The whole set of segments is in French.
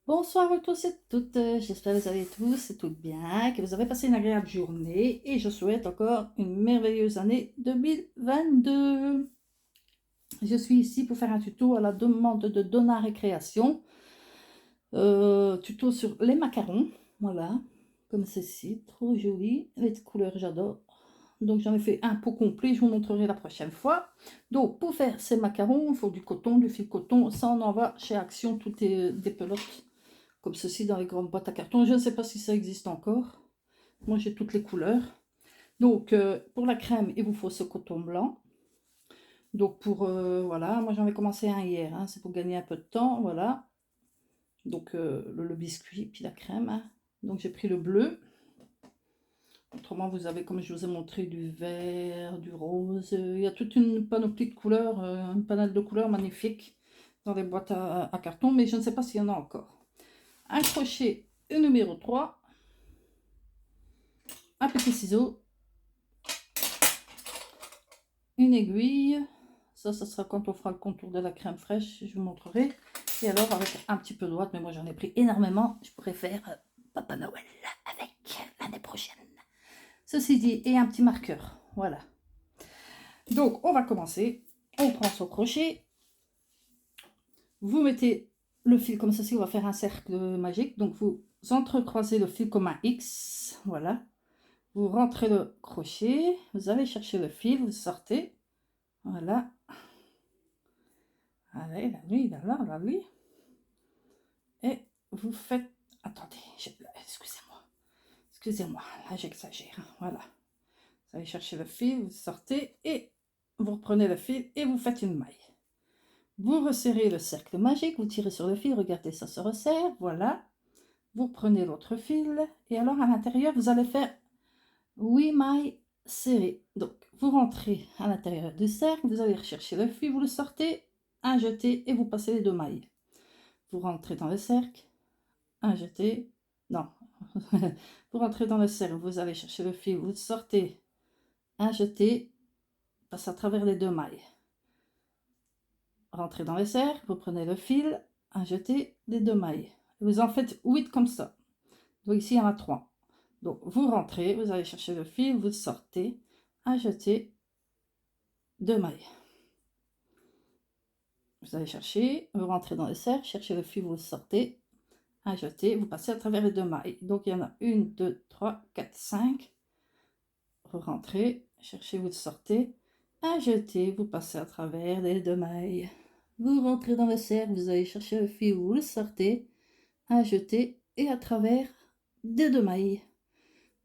Bonsoir à tous et toutes, j'espère que vous allez tous et toutes bien, que vous avez passé une agréable journée et je souhaite encore une merveilleuse année 2022. Je suis ici pour faire un tuto à la demande de Donna Récréation, tuto sur les macarons, voilà, comme ceci, trop joli, les couleurs j'adore. Donc j'en ai fait un pot complet, je vous montrerai la prochaine fois. Donc pour faire ces macarons, il faut du coton, du fil coton, ça on en va chez Action, tout est des pelotes comme ceci dans les grandes boîtes à carton. Je ne sais pas si ça existe encore. Moi, j'ai toutes les couleurs. Donc, pour la crème, il vous faut ce coton blanc. Donc, voilà, moi j'en ai commencé un hier. Hein, c'est pour gagner un peu de temps, voilà. Donc, le biscuit, puis la crème. Hein. Donc, j'ai pris le bleu. Autrement, vous avez, comme je vous ai montré, du vert, du rose. Il y a toute une panoplie de couleurs, un panel de couleurs magnifique dans les boîtes à carton, mais je ne sais pas s'il y en a encore. Un crochet numéro 3. Un petit ciseau, une aiguille, ça sera quand on fera le contour de la crème fraîche, je vous montrerai, et alors avec un petit peu de ouate, mais moi j'en ai pris énormément, je pourrais faire Papa Noël avec l'année prochaine. Ceci dit, et un petit marqueur, voilà. Donc on va commencer, on prend son crochet, vous mettez le fil comme ceci, on va faire un cercle magique, donc vous entrecroisez le fil comme un X, voilà. Vous rentrez le crochet, vous allez chercher le fil, vous sortez, voilà. Allez, la nuit. Et vous faites... Attendez, excusez-moi. Excusez-moi, là j'exagère. Hein, voilà. Vous allez chercher le fil, vous sortez et vous reprenez le fil et vous faites une maille. Vous resserrez le cercle magique, vous tirez sur le fil, regardez, ça se resserre, voilà. Vous prenez l'autre fil et alors à l'intérieur, vous allez faire 8 mailles serrées. Donc, vous rentrez à l'intérieur du cercle, vous allez rechercher le fil, vous le sortez, un jeté et vous passez les 2 mailles. Vous rentrez dans le cercle, un jeté, non, vous rentrez dans le cercle, vous allez chercher le fil, vous sortez, un jeté, passe à travers les 2 mailles. Rentrez dans le cercle, vous prenez le fil, un jeté, les 2 mailles. Vous en faites 8 comme ça. Donc ici, il y en a 3. Donc vous rentrez, vous allez chercher le fil, vous sortez, un jeté, 2 mailles. Vous allez chercher, vous rentrez dans le cercle, cherchez le fil, vous sortez, un jeté, vous passez à travers les 2 mailles. Donc il y en a 1, 2, 3, 4, 5. Vous rentrez, cherchez, vous sortez, un jeté, vous passez à travers les 2 mailles. Vous rentrez dans le cercle, vous allez chercher le fil, vous le sortez, un jeté et à travers des 2 mailles.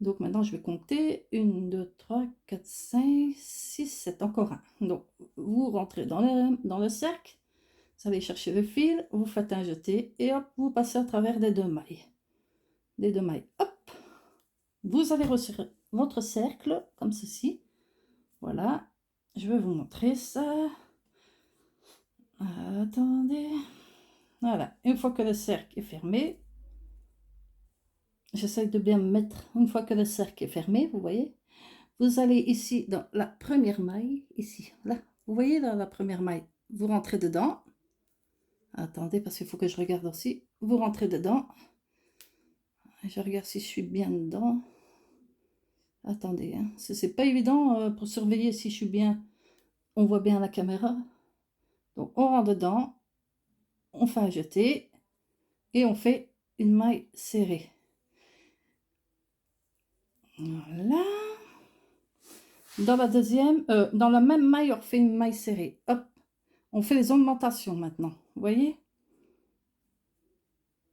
Donc maintenant je vais compter 1, 2, 3, 4, 5, 6, 7, encore un. Donc vous rentrez dans le cercle, vous allez chercher le fil, vous faites un jeté et hop, vous passez à travers les 2 mailles. Les 2 mailles, hop, vous allez resserrer votre cercle comme ceci. Voilà, je vais vous montrer ça. Attendez. Voilà, une fois que le cercle est fermé, j'essaie de bien me mettre. Une fois que le cercle est fermé, vous voyez, vous allez ici dans la première maille, ici, là, vous voyez dans la première maille, vous rentrez dedans. Attendez, parce qu'il faut que je regarde aussi. Vous rentrez dedans. Je regarde si je suis bien dedans. Attendez, hein. C'est pas évident pour surveiller si je suis bien. On voit bien la caméra. Donc on rentre dedans, on fait un jeté et on fait une maille serrée. Voilà. Dans la deuxième, dans la même maille, on fait une maille serrée. Hop, on fait les augmentations maintenant. Vous voyez?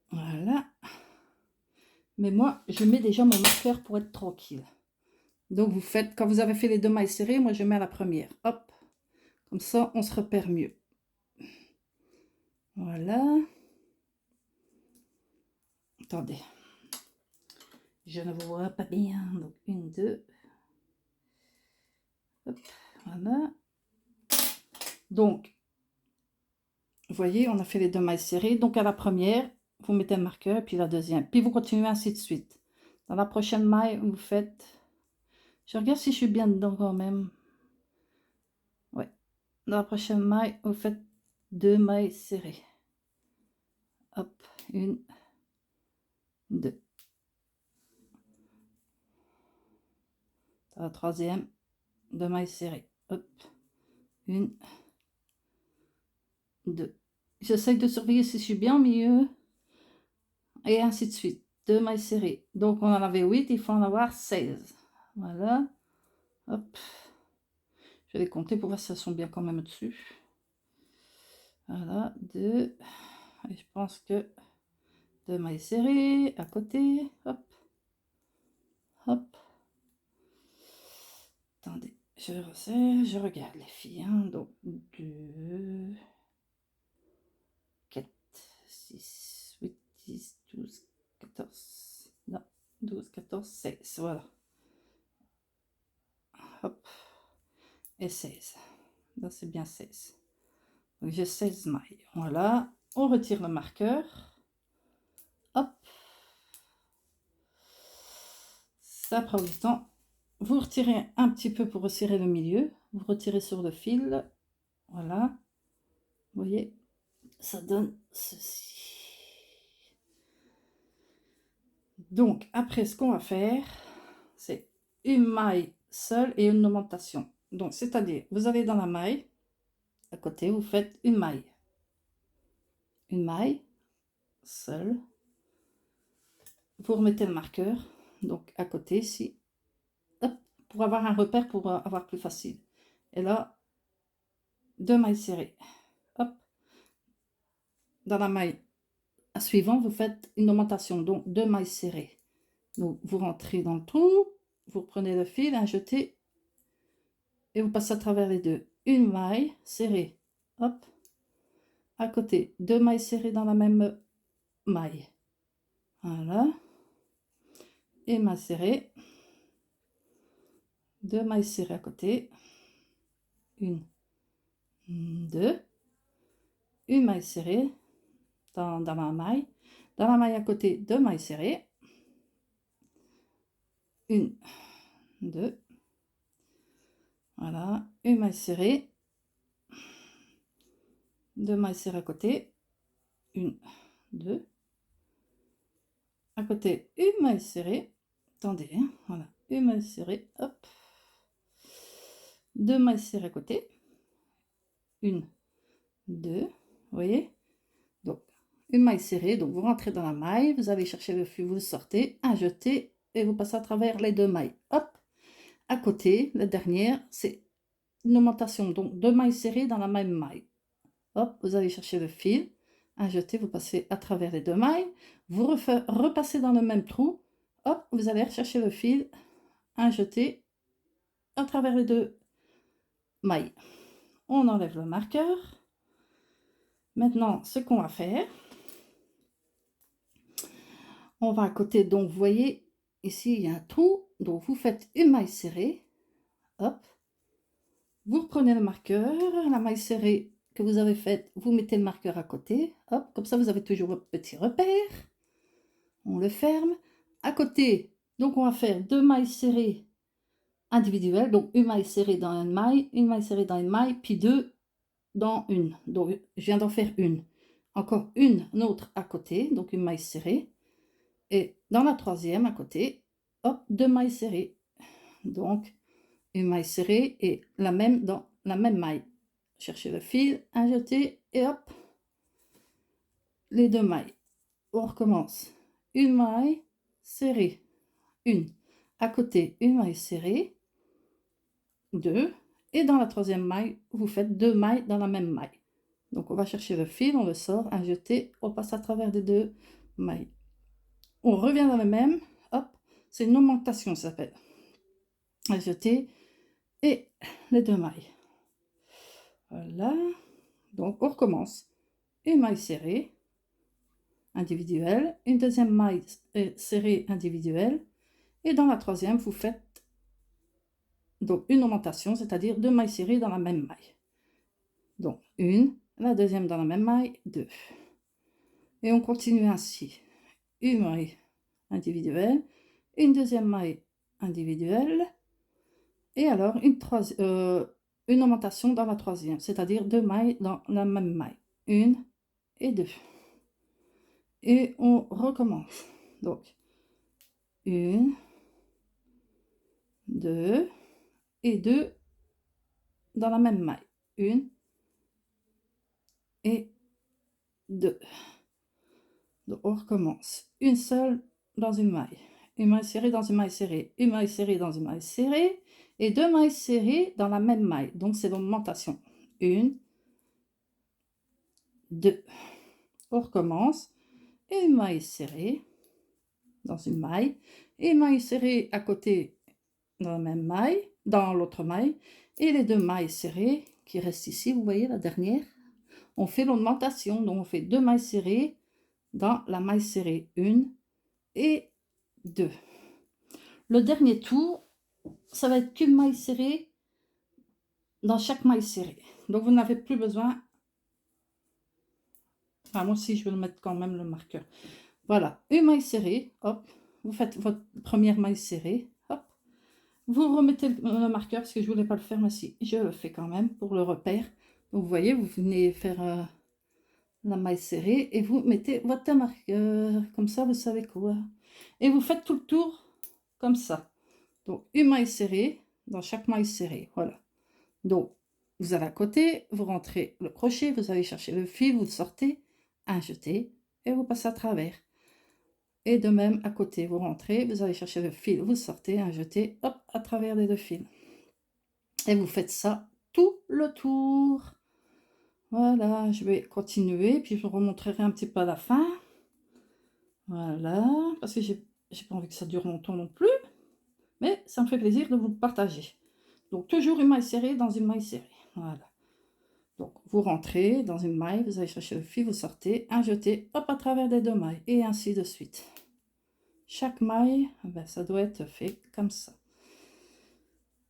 Voilà. Mais moi, je mets déjà mon marqueur pour être tranquille. Donc vous faites, quand vous avez fait les 2 mailles serrées, moi je mets à la première. Hop, comme ça, on se repère mieux. Voilà. Attendez. Je ne vous vois pas bien. Donc 1, 2. Hop, voilà. Donc, vous voyez, on a fait les 2 mailles serrées. Donc à la première, vous mettez un marqueur, puis la deuxième. Puis vous continuez ainsi de suite. Dans la prochaine maille, vous faites... Je regarde si je suis bien dedans quand même. Ouais. Dans la prochaine maille, vous faites 2 mailles serrées. Hop, 1, 2. Dans la troisième, 2 mailles serrées. Hop, 1, 2. J'essaye de surveiller si je suis bien au milieu. Et ainsi de suite. 2 mailles serrées. Donc, on en avait 8, il faut en avoir 16. Voilà. Hop. Je vais les compter pour voir si elles sont bien quand même dessus. Voilà, 2. Et je pense que 2 mailles serrées à côté. Hop. Hop. Attendez, je resserre, je regarde les filles. Hein. Donc, 2, 4, 6, 8, 10, 12, 14. Non, 12, 14, 16. Voilà. Hop. Et 16. Là, c'est bien 16. Donc, j'ai 16 mailles. Voilà. On retire le marqueur. Hop. Ça prend du temps. Vous retirez un petit peu pour resserrer le milieu. Vous retirez sur le fil. Voilà. Vous voyez, ça donne ceci. Donc, après, ce qu'on va faire, c'est une maille seule et une augmentation. Donc, c'est-à-dire, vous allez dans la maille, à côté, vous faites une maille. Une maille seule. Vous remettez le marqueur, donc à côté ici, hop, pour avoir un repère, pour avoir plus facile. Et là, 2 mailles serrées. Hop. Dans la maille suivante, vous faites une augmentation, donc 2 mailles serrées. Donc, vous rentrez dans le trou, vous prenez le fil, un jeté, et vous passez à travers les deux. Une maille serrée, hop, à côté, 2 mailles serrées dans la même maille. Voilà. Et maille serrée, 2 mailles serrées à côté. 1, 2. Une maille serrée dans ma maille. Dans la maille à côté, 2 mailles serrées. 1, 2. Voilà, une maille serrée. 2 mailles serrées à côté. 1, 2. À côté, une maille serrée. Attendez, hein, voilà, une maille serrée, hop. 2 mailles serrées à côté. 1, 2. Vous voyez? Donc, une maille serrée. Donc, vous rentrez dans la maille, vous allez chercher le fil, vous le sortez, un jeté, et vous passez à travers les 2 mailles. Hop. À côté, la dernière, c'est une augmentation. Donc, 2 mailles serrées dans la même maille. Hop, vous allez chercher le fil, un jeté, vous passez à travers les 2 mailles, vous repassez dans le même trou, hop, vous allez rechercher le fil, un jeté, à travers les 2 mailles. On enlève le marqueur. Maintenant, ce qu'on va faire, on va à côté, donc vous voyez, ici il y a un trou, donc vous faites une maille serrée, hop, vous reprenez le marqueur, la maille serrée que vous avez faite, vous mettez le marqueur à côté, hop, comme ça vous avez toujours votre petit repère. On le ferme. À côté, donc on va faire 2 mailles serrées individuelles, donc une maille serrée dans une maille serrée dans une maille, puis 2 dans une. Donc je viens d'en faire une. Encore une autre à côté, donc une maille serrée. Et dans la troisième à côté, hop, 2 mailles serrées. Donc une maille serrée et la même dans la même maille. Cherchez le fil, un jeté et hop, les 2 mailles. On recommence. Une maille serrée, une. À côté, une maille serrée, 2. Et dans la troisième maille, vous faites 2 mailles dans la même maille. Donc on va chercher le fil, on le sort, un jeté, on passe à travers les 2 mailles. On revient dans le même, hop, c'est une augmentation, ça s'appelle. Un jeté et les 2 mailles. Voilà. Donc on recommence. Une maille serrée individuelle, une deuxième maille serrée individuelle, et dans la troisième, vous faites donc une augmentation, c'est-à-dire 2 mailles serrées dans la même maille. Donc une, la deuxième dans la même maille, 2. Et on continue ainsi. Une maille individuelle, une deuxième maille individuelle, et alors une augmentation dans la troisième, c'est-à-dire 2 mailles dans la même maille. 1 et 2. et on recommence. Donc, 1, 2 et 2 dans la même maille. 1 et 2. Donc, on recommence. Une seule dans une maille. Une maille serrée dans une maille serrée. Une maille serrée dans une maille serrée. Et 2 mailles serrées dans la même maille. Donc, c'est l'augmentation. 1, 2. On recommence. Et une maille serrée dans une maille. Et une maille serrée à côté dans la même maille, dans l'autre maille. Et les 2 mailles serrées qui restent ici, vous voyez la dernière. On fait l'augmentation. Donc, on fait 2 mailles serrées dans la maille serrée. 1 et 2. Le dernier tour, ça va être qu'une maille serrée dans chaque maille serrée. Donc, vous n'avez plus besoin... Enfin, moi aussi, je vais le mettre quand même le marqueur. Voilà, une maille serrée, hop. Vous faites votre première maille serrée, hop. Vous remettez le marqueur, parce que je ne voulais pas le faire, mais si, je le fais quand même pour le repère. Donc, vous voyez, vous venez faire la maille serrée et vous mettez votre marqueur. Comme ça, vous savez quoi. Et vous faites tout le tour comme ça. Donc, une maille serrée dans chaque maille serrée. Voilà. Donc, vous allez à côté, vous rentrez le crochet, vous allez chercher le fil, vous le sortez, un jeté et vous passez à travers. Et de même, à côté, vous rentrez, vous allez chercher le fil, vous sortez, un jeté, hop, à travers les 2 fils. Et vous faites ça tout le tour. Voilà, je vais continuer, puis je vous remontrerai un petit peu à la fin. Voilà, parce que j'ai pas envie que ça dure longtemps non plus. Mais ça me fait plaisir de vous le partager. Donc, toujours une maille serrée dans une maille serrée. Voilà. Donc, vous rentrez dans une maille, vous allez chercher le fil, vous sortez, un jeté, hop, à travers les 2 mailles. Et ainsi de suite. Chaque maille, ben, ça doit être fait comme ça.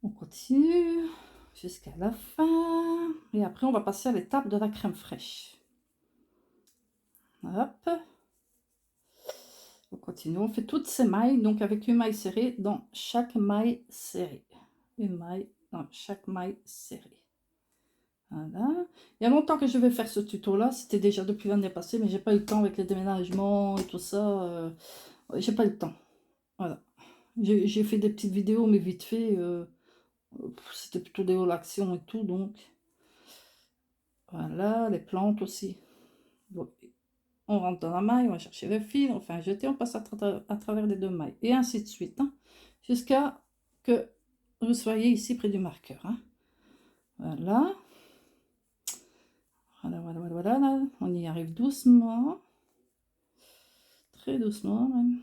On continue jusqu'à la fin. Et après, on va passer à l'étape de la crème fraîche. Hop. On continue. On fait toutes ces mailles, donc avec une maille serrée dans chaque maille serrée. Une maille dans chaque maille serrée. Voilà. Il y a longtemps que je vais faire ce tuto là, c'était déjà depuis l'année passée, mais j'ai pas eu le temps avec les déménagements et tout ça, j'ai pas eu le temps. Voilà, j'ai fait des petites vidéos mais vite fait, c'était plutôt des hauts actions et tout, donc voilà, les plantes aussi. Donc, on rentre dans la maille, on va chercher le fil, on fait un jeté, on passe à travers les 2 mailles et ainsi de suite, hein, jusqu'à que vous soyez ici près du marqueur, hein. Voilà. Voilà, on y arrive doucement, très doucement même.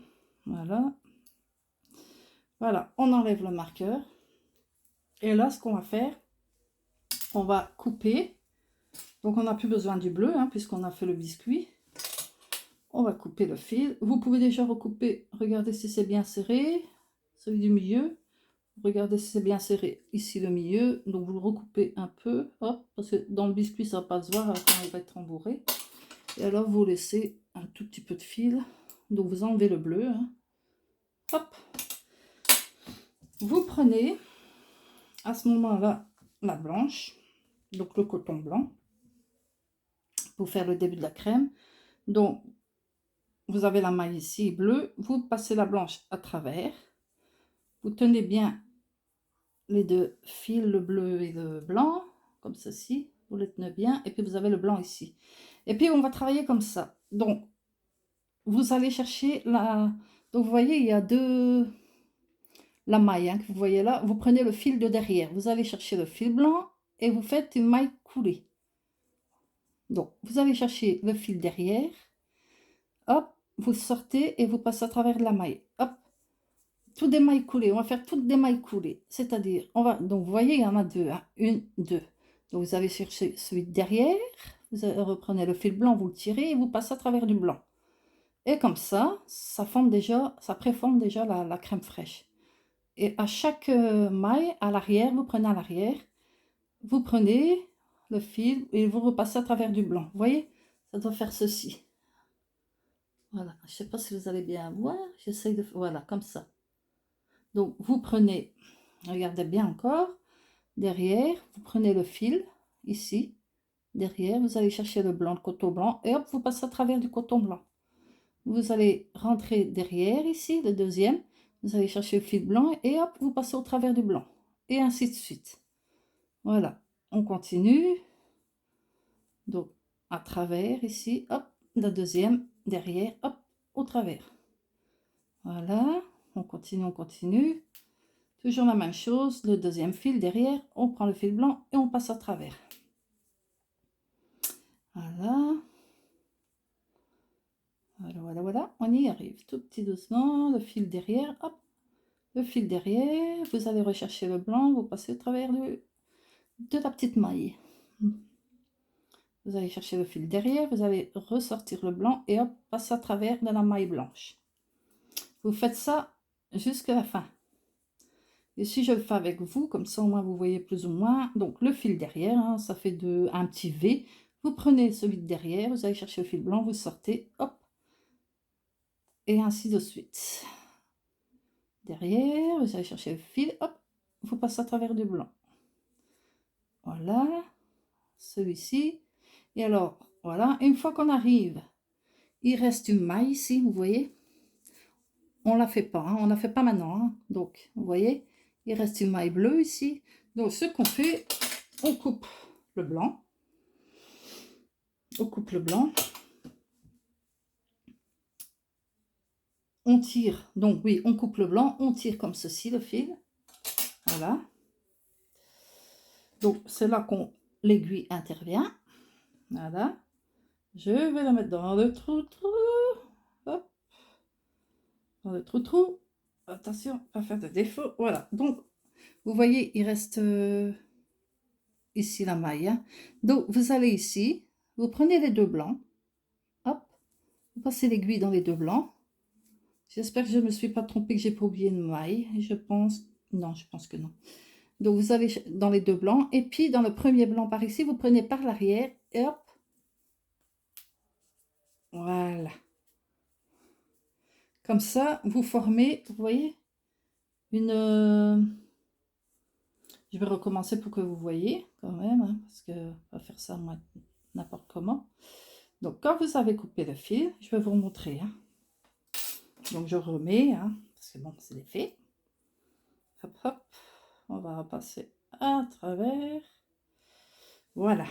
Voilà, on enlève le marqueur. Et là, ce qu'on va faire, on va couper. Donc, on n'a plus besoin du bleu, hein, puisqu'on a fait le biscuit. On va couper le fil. Vous pouvez déjà recouper, regardez si c'est bien serré, celui du milieu. Regardez si c'est bien serré ici le milieu. Donc, vous le recoupez un peu, hop, parce que dans le biscuit, ça ne va pas se voir quand il va être embourré. Et alors, vous laissez un tout petit peu de fil. Donc, vous enlevez le bleu, hein. Hop. Vous prenez à ce moment-là la blanche, donc le coton blanc, pour faire le début de la crème. Donc, vous avez la maille ici bleue, vous passez la blanche à travers. Vous tenez bien les 2 fils, le bleu et le blanc, comme ceci. Vous les tenez bien, et puis vous avez le blanc ici. Et puis, on va travailler comme ça. Donc, vous allez chercher la... Donc, vous voyez, il y a la maille, hein, que vous voyez là. Vous prenez le fil de derrière. Vous allez chercher le fil blanc et vous faites une maille coulée. Donc, vous allez chercher le fil derrière. Hop, vous sortez et vous passez à travers la maille. Hop, toutes des mailles coulées. On va faire toutes des mailles coulées. C'est-à-dire, on va... Donc, vous voyez, il y en a 2. Hein, 1, 2. Donc, vous allez chercher celui de derrière. Vous reprenez le fil blanc, vous le tirez et vous passez à travers du blanc. Et comme ça, ça forme déjà, ça préforme déjà la crème fraîche. Et à chaque maille, à l'arrière, vous prenez à l'arrière, vous prenez le fil et vous repassez à travers du blanc. Vous voyez, ça doit faire ceci. Voilà, je ne sais pas si vous allez bien voir, j'essaye de... Voilà, comme ça. Donc, vous prenez, regardez bien encore, derrière, vous prenez le fil, ici, derrière, vous allez chercher le blanc, le coton blanc, et hop, vous passez à travers du coton blanc. vous allez rentrer derrière ici, le deuxième, vous allez chercher le fil blanc et hop, vous passez au travers du blanc. Et ainsi de suite. Voilà, on continue. Donc, à travers ici, hop, la deuxième, derrière, hop, au travers. Voilà, on continue, on continue. Toujours la même chose, le deuxième fil derrière, on prend le fil blanc et on passe à travers. Voilà. Voilà, voilà, voilà, on y arrive. Tout petit doucement, le fil derrière, hop, le fil derrière, vous allez rechercher le blanc, vous passez au travers de la petite maille. Vous allez chercher le fil derrière, vous allez ressortir le blanc et hop, passer à travers de la maille blanche. Vous faites ça jusqu'à la fin. Et si je le fais avec vous, comme ça au moins vous voyez plus ou moins, donc le fil derrière, hein, ça fait un petit V. Vous prenez celui de derrière, vous allez chercher le fil blanc, vous sortez, hop, et ainsi de suite. Derrière, vous allez chercher le fil, hop, vous passez à travers du blanc. Voilà, celui-ci. Et alors, voilà, une fois qu'on arrive, il reste une maille ici, vous voyez. On la fait pas, hein, on la fait pas maintenant. Hein. Donc, vous voyez, il reste une maille bleue ici. Donc, ce qu'on fait, on coupe le blanc. On coupe le blanc. On tire, donc oui, on coupe le blanc, on tire comme ceci le fil. Voilà. Donc, c'est là qu'on l'aiguille intervient. Voilà. Je vais la mettre dans le trou-trou. Hop. Dans le trou-trou. Attention, pas faire de défaut. Voilà. Donc, vous voyez, il reste ici la maille. Hein. Donc, vous allez ici. Vous prenez les deux blancs. Hop. Vous passez l'aiguille dans les deux blancs. J'espère que je ne me suis pas trompée, que j'ai pas oublié une maille. Je pense... Non, je pense que non. Donc, vous allez dans les deux blancs. Et puis, dans le premier blanc par ici, vous prenez par l'arrière. Et hop. Voilà. Comme ça, vous formez, vous voyez, une... Je vais recommencer pour que vous voyez quand même, hein, parce que on va faire ça moi n'importe comment. Donc, quand vous avez coupé le fil, je vais vous montrer. Hein. Donc, je remets, hein, parce que bon, c'est fait. Hop, hop, on va repasser à travers. Voilà.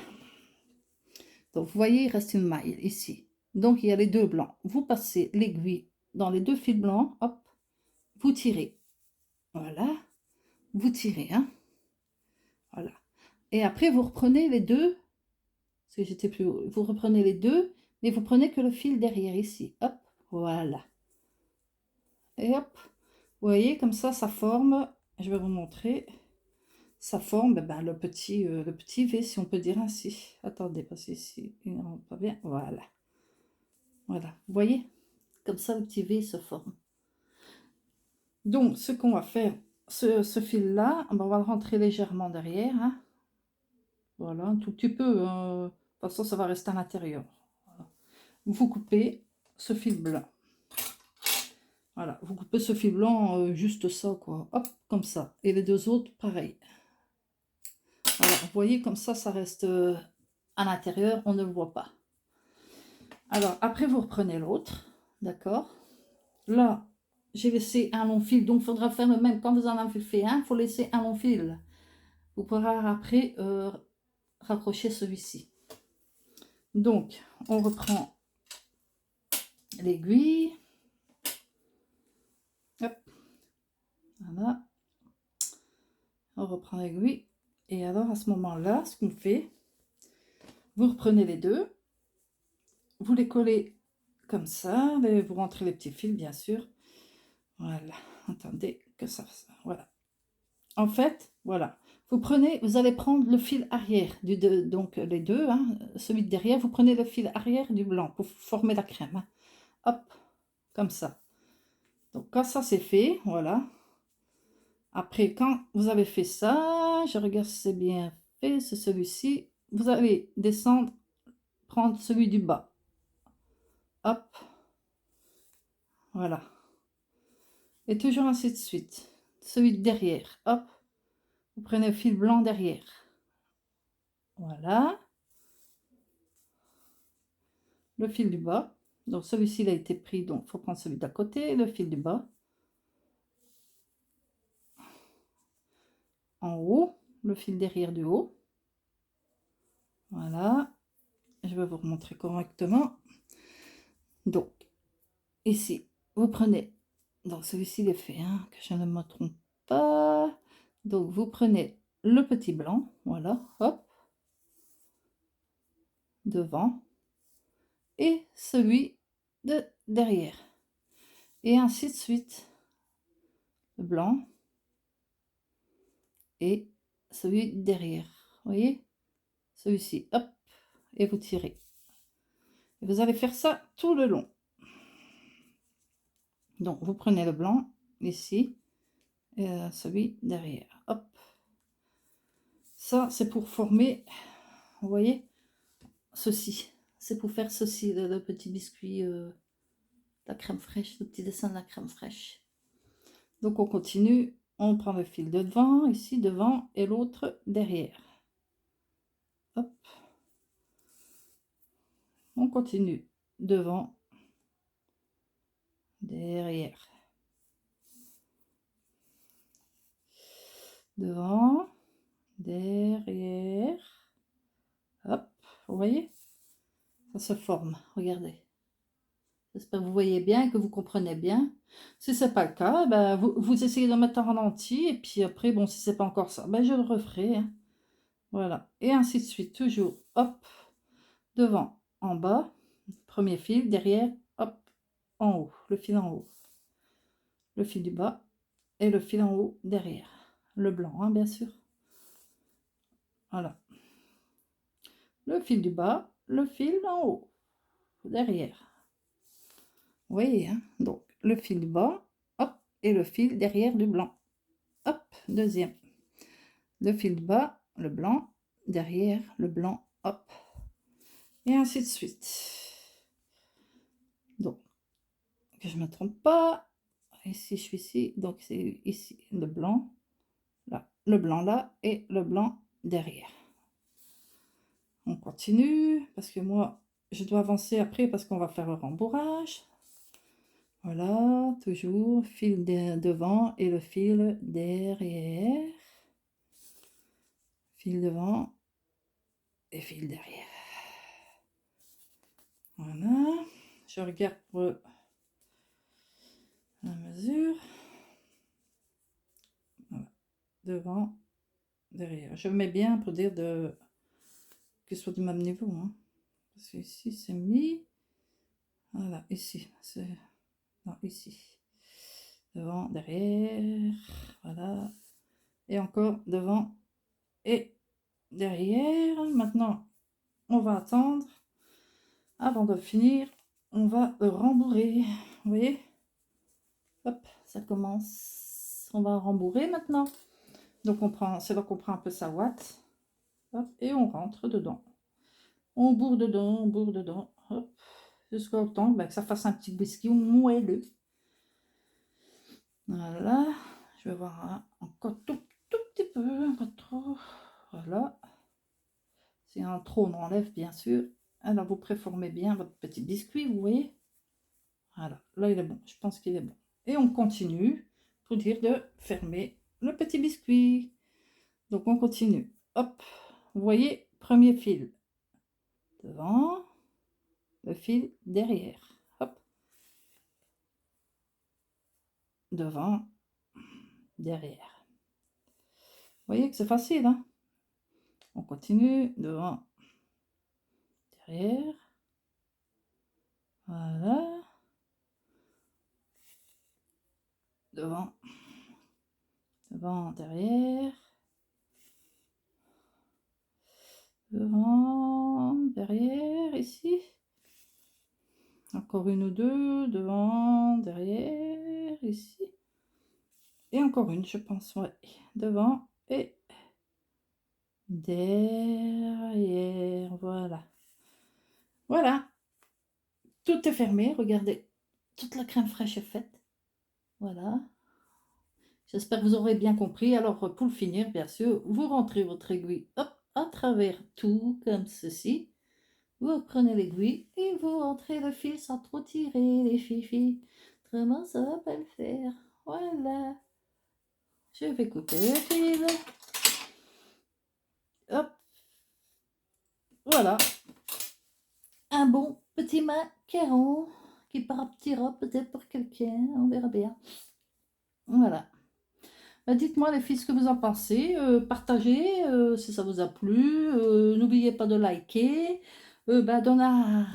Donc, vous voyez, il reste une maille ici. Donc, il y a les deux blancs. Vous passez l'aiguille dans les deux fils blancs, hop, vous tirez. Voilà, vous tirez, hein. Voilà. Et après, vous reprenez les deux, parce que j'étais plus haut, vous reprenez les deux, mais vous prenez que le fil derrière ici. Hop, voilà. Et hop, vous voyez, comme ça forme, je vais vous montrer, ça forme le petit V, si on peut dire ainsi. Attendez, parce qu'ici, il ne rentre pas bien. Voilà. Voilà, vous voyez, comme ça, le petit V se forme. Donc, ce qu'on va faire, ce fil-là, on va le rentrer légèrement derrière, hein. Voilà, un tout petit peu. De toute façon, ça va rester à l'intérieur. Voilà. Vous coupez ce fil blanc. Voilà, vous coupez ce fil blanc, juste ça, quoi. Hop, comme ça. Et les deux autres, pareil. Voilà, vous voyez, comme ça reste à l'intérieur, on ne le voit pas. Alors, après, vous reprenez l'autre. D'accord? Là, j'ai laissé un long fil, donc il faudra faire le même. Quand vous en avez fait un, il faut laisser un long fil. Vous pourrez après raccrocher celui-ci. Donc, on reprend l'aiguille. Hop. Voilà. On reprend l'aiguille. Et alors, à ce moment-là, ce qu'on fait, vous reprenez les deux. Vous les collez comme ça. Vous rentrez les petits fils, bien sûr. Voilà. Attendez que ça... Voilà. En fait, voilà. Vous allez prendre le fil arrière, donc les deux, hein, celui de derrière, vous prenez le fil arrière du blanc pour former la crème. Hein. Hop, comme ça. Donc, quand ça c'est fait, voilà. Après, quand vous avez fait ça, je regarde si c'est bien fait, c'est celui-ci. Vous allez descendre, prendre celui du bas. Hop. Voilà. Et toujours ainsi de suite. Celui de derrière. Hop. Vous prenez le fil blanc derrière. Voilà. Le fil du bas. Donc celui-ci il a été pris, donc il faut prendre celui d'à côté, le fil du bas, en haut, le fil derrière du haut. Voilà, je vais vous remontrer correctement. Donc ici, vous prenez, donc celui-ci il est fait, hein, que je ne me trompe pas. Donc vous prenez le petit blanc, voilà, hop, devant, et celui de derrière, et ainsi de suite. Le blanc et celui derrière, vous voyez, celui-ci, hop, et vous tirez. Et vous allez faire ça tout le long. Donc vous prenez le blanc ici et celui derrière, hop. Ça c'est pour former, vous voyez, ceci, c'est pour faire ceci, le petit biscuit, la crème fraîche, le petit dessin de la crème fraîche. Donc on continue, on prend le fil de devant ici, devant, et l'autre derrière, hop. On continue, devant, derrière, devant, derrière, hop, vous voyez, ça se forme, regardez. J'espère que vous voyez bien, que vous comprenez bien. Si ce n'est pas le cas, ben vous essayez de mettre en ralenti, et puis après, bon, si ce n'est pas encore ça, ben je le referai, hein. Voilà, et ainsi de suite, toujours, hop, devant, en bas, premier fil, derrière, hop, en haut, le fil en haut, le fil du bas, et le fil en haut, derrière, le blanc, hein, bien sûr. Voilà. Le fil du bas, le fil en haut, derrière. Vous voyez, hein? Donc le fil du bas, hop, et le fil derrière du blanc. Hop, deuxième. Le fil du bas, le blanc, derrière le blanc, hop. Et ainsi de suite. Donc, que je ne me trompe pas. Ici, je suis ici. Donc c'est ici le blanc, là, le blanc là, et le blanc derrière. On continue, parce que moi, je dois avancer après, parce qu'on va faire le rembourrage. Voilà, toujours fil devant et le fil derrière. Fil devant et fil derrière. Voilà, je regarde pour la mesure. Voilà. Devant, derrière. Je mets bien pour dire que ce soit du même niveau, hein. Parce que ici c'est mis. Voilà, ici, c'est. Non, ici. Devant, derrière. Voilà. Et encore devant et derrière. Maintenant, on va attendre. Avant de finir, on va rembourrer. Vous voyez? Hop, ça commence. On va rembourrer maintenant. Donc on prend, c'est là qu'on prend un peu sa ouate. Hop, et on rentre dedans. On bourre dedans. Hop, jusqu'au temps que ça fasse un petit biscuit moelleux. Voilà. Je vais voir encore tout petit peu, pas trop. Voilà. C'est un trop, on enlève bien sûr. Alors vous préformez bien votre petit biscuit, vous voyez. Voilà, là il est bon, je pense qu'il est bon. Et on continue pour dire de fermer le petit biscuit. Donc on continue. Hop, vous voyez, premier fil devant, le fil derrière. Hop, devant, derrière. Vous voyez que c'est facile, hein? On continue, devant, derrière. Voilà. Devant, derrière. Devant, derrière, ici. Encore une ou deux, devant, derrière, ici. Et encore une, je pense, ouais. Devant et derrière, voilà. Voilà. Tout est fermé, regardez. Toute la crème fraîche est faite. Voilà. J'espère que vous aurez bien compris. Alors, pour le finir, bien sûr, vous rentrez votre aiguille, hop, à travers tout, comme ceci. Vous prenez l'aiguille et vous rentrez le fil sans trop tirer, les filles. Vraiment, ça va pas le faire. Voilà. Je vais couper le fil. Hop. Voilà. Un bon petit macaron qui partira peut-être pour quelqu'un. On verra bien. Voilà. Dites-moi les filles ce que vous en pensez. Partagez si ça vous a plu. N'oubliez pas de liker. Dans la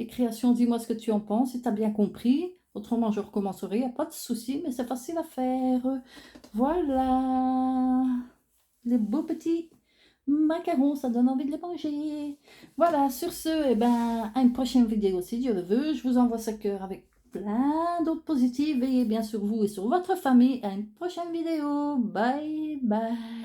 création, dis-moi ce que tu en penses, si tu as bien compris. Autrement, je recommencerai, il n'y a pas de souci, mais c'est facile à faire. Voilà. Les beaux petits macarons, ça donne envie de les manger. Voilà, sur ce, à une prochaine vidéo, si Dieu le veut. Je vous envoie ce cœur avec plein d'autres positives. Veillez bien sur vous et sur votre famille. À une prochaine vidéo. Bye bye.